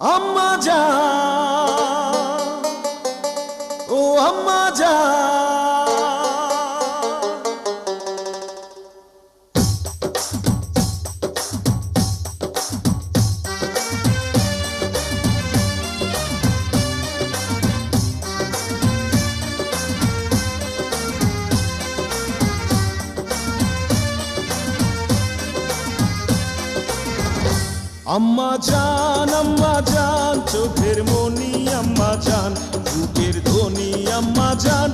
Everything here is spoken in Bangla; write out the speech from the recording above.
আম্মা জান, ও আম্মা জান। আম্মা জান, চোখের মনি আম্মা জান, বুকের ধ্বনি আম্মা জান।